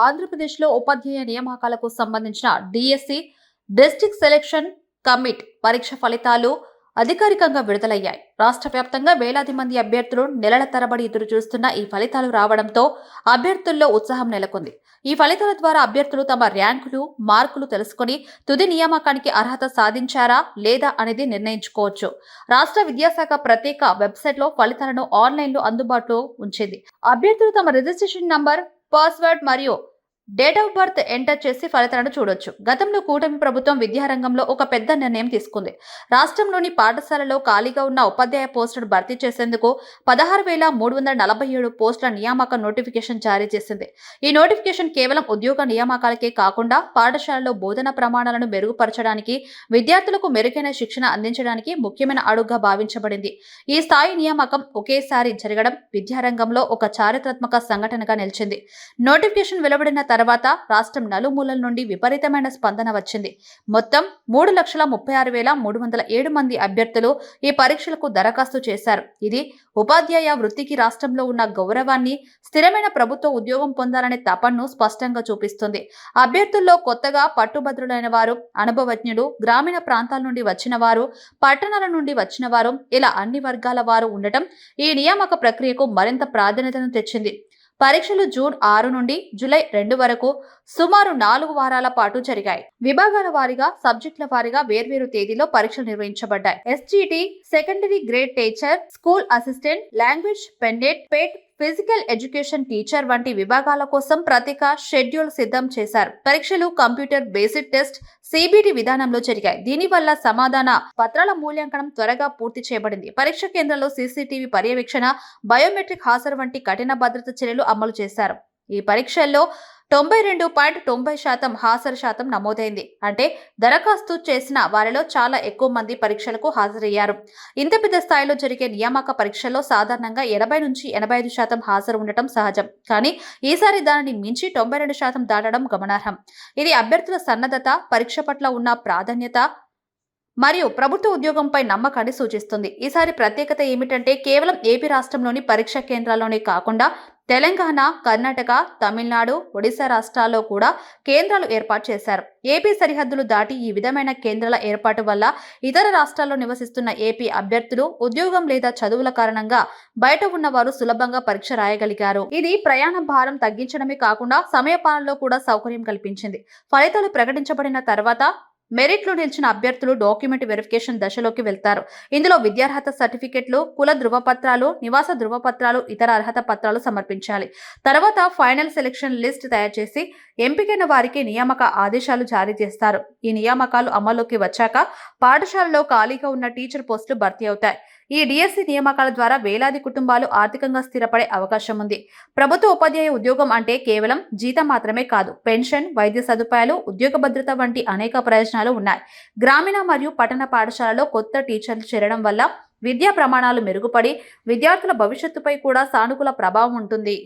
ఆంధ్రప్రదేశ్లో ఉపాధ్యాయ నియామకాలకు సంబంధించిన డిఎస్సి డిస్ట్రిక్ట్ సెలక్షన్ కమిట్ పరీక్ష ఫలితాలు అధికారికంగా విడుదలయ్యాయి. రాష్ట్ర వ్యాప్తంగా వేలాది మంది అభ్యర్థులు నెలల తరబడి ఎదురు చూస్తున్న ఈ ఫలితాలు రావడంతో అభ్యర్థుల్లో ఉత్సాహం నెలకొంది. ఈ ఫలితాల ద్వారా అభ్యర్థులు తమ ర్యాంకులు, మార్కులు తెలుసుకుని తుది నియామకానికి అర్హత సాధించారా లేదా అనేది నిర్ణయించుకోవచ్చు. రాష్ట్ర విద్యాశాఖ ప్రత్యేక వెబ్సైట్లో ఫలితాలను ఆన్లైన్లో అందుబాటులో ఉంచింది. అభ్యర్థులు తమ రిజిస్ట్రేషన్ నంబర్, పాస్వర్డ్ మరియు డేట్ ఆఫ్ బర్త్ ఎంటర్ చేసి ఫలితాలను చూడొచ్చు. గతంలో కూటమి ప్రభుత్వం విద్యారంగంలో ఒక పెద్ద నిర్ణయం తీసుకుంది. రాష్ట్రంలోని పాఠశాలలో ఖాళీగా ఉన్న ఉపాధ్యాయ పోస్టులను భర్తీ చేసేందుకు 16,347 పోస్టుల నియామక నోటిఫికేషన్ జారీ చేసింది. ఈ నోటిఫికేషన్ కేవలం ఉద్యోగ నియామకాలకే కాకుండా పాఠశాలలో బోధన ప్రమాణాలను మెరుగుపరచడానికి, విద్యార్థులకు మెరుగైన శిక్షణ అందించడానికి ముఖ్యమైన అడుగుగా భావించబడింది. ఈ స్థాయి నియామకం ఒకేసారి జరగడం విద్యారంగంలో ఒక చారిత్రాత్మక సంఘటనగా నిలిచింది. నోటిఫికేషన్ వెలువడిన తర్వాత రాష్ట్రం నలుమూలల నుండి విపరీతమైన స్పందన వచ్చింది. మొత్తం 3,36,307 మంది అభ్యర్థులు ఈ పరీక్షలకు దరఖాస్తు చేశారు. ఇది ఉపాధ్యాయ వృత్తికి రాష్ట్రంలో ఉన్న గౌరవాన్ని, స్థిరమైన ప్రభుత్వ ఉద్యోగం పొందాలనే తపనను స్పష్టంగా చూపిస్తుంది. అభ్యర్థుల్లో కొత్తగా పట్టుభద్రులైన వారు, అనుభవజ్ఞులు, గ్రామీణ ప్రాంతాల నుండి వచ్చిన వారు, పట్టణాల నుండి వచ్చిన వారు, ఇలా అన్ని వర్గాల వారు ఉండటం ఈ నియామక ప్రక్రియకు మరింత ప్రాధాన్యతను తెచ్చింది. పరీక్షలు జూన్ 6 నుండి జూలై 2 వరకు సుమారు 4 వారాల పాటు జరిగాయి. విభాగాల వారీగా, సబ్జెక్టుల వారీగా వేర్వేరు తేదీలో పరీక్షలు నిర్వహించబడ్డాయి. SGT, secondary grade teacher, school assistant, language pandit, PET, physical education teacher వంటి విభాగాల కోసం ప్రత్యేక షెడ్యూల్ సిద్ధం చేశారు. పరీక్షలు కంప్యూటర్ బేస్డ్ టెస్ట్, సిబిటి విధానంలో జరిగాయి. దీనివల్ల సమాధాన పత్రాల మూల్యాంకనం త్వరగా పూర్తి చేయబడింది. పరీక్ష కేంద్రంలో సీసీటీవీ పర్యవేక్షణ, బయోమెట్రిక్ హాజరు వంటి కఠిన భద్రత చర్యలు అమలు చేశారు. ఈ పరీక్షల్లో 92.90% హాజరు శాతం నమోదైంది. అంటే దరఖాస్తు చేసిన వారిలో చాలా ఎక్కువ మంది పరీక్షలకు హాజరయ్యారు. ఇంత పెద్ద స్థాయిలో జరిగే నియామక పరీక్షల్లో సాధారణంగా 80 నుంచి 85% హాజరు ఉండటం సహజం. కానీ ఈసారి దానిని మించి 92% దాటడం గమనార్హం. ఇది అభ్యర్థుల సన్నద్ధత, పరీక్ష పట్ల ఉన్న ప్రాధాన్యత మరియు ప్రభుత్వ ఉద్యోగంపై నమ్మకాన్ని సూచిస్తుంది. ఈసారి ప్రత్యేకత ఏమిటంటే కేవలం ఏపీ రాష్ట్రంలోని పరీక్షా కేంద్రాల్లోనే కాకుండా తెలంగాణ, కర్ణాటక, తమిళనాడు, ఒడిశా రాష్ట్రాల్లో కూడా కేంద్రాలు ఏర్పాటు చేశారు. ఏపీ సరిహద్దులు దాటి ఈ విధమైన కేంద్రాల ఏర్పాటు వల్ల ఇతర రాష్ట్రాల్లో నివసిస్తున్న ఏపీ అభ్యర్థులు ఉద్యోగం లేదా చదువుల కారణంగా బయట ఉన్నవారు సులభంగా పరీక్ష రాయగలిగారు. ఇది ప్రయాణ భారం తగ్గించడమే కాకుండా సమయపాలనలో కూడా సౌకర్యం కల్పించింది. ఫలితాలు ప్రకటించబడిన తర్వాత మెరిట్లో నిలిచిన అభ్యర్థులు డాక్యుమెంట్ వెరిఫికేషన్ దశలోకి వెళ్తారు. ఇందులో విద్యార్హత సర్టిఫికెట్లు, కుల ధృవపత్రాలు, నివాస ధృవపత్రాలు, ఇతర అర్హత పత్రాలు సమర్పించాలి. తర్వాత ఫైనల్ సెలక్షన్ లిస్ట్ తయారు చేసి ఎంపికైన వారికి నియామక ఆదేశాలు జారీ చేస్తారు. ఈ నియామకాలు అమల్లోకి వచ్చాక పాఠశాలలో ఖాళీగా ఉన్న టీచర్ పోస్టులు భర్తీ అవుతాయి. ఈ డిఎస్సి నియామకాల ద్వారా వేలాది కుటుంబాలు ఆర్థికంగా స్థిరపడే అవకాశం ఉంది. ప్రభుత్వ ఉపాధ్యాయ ఉద్యోగం అంటే కేవలం జీతం మాత్రమే కాదు. పెన్షన్, వైద్య సదుపాయాలు, ఉద్యోగ భద్రత వంటి అనేక ప్రయోజనాలు ఉన్నాయి. గ్రామీణ మరియు పట్టణ పాఠశాలలో కొత్త టీచర్లు చేరడం వల్ల విద్యా ప్రమాణాలు మెరుగుపడి విద్యార్థుల భవిష్యత్తుపై కూడా సానుకూల ప్రభావం ఉంటుంది.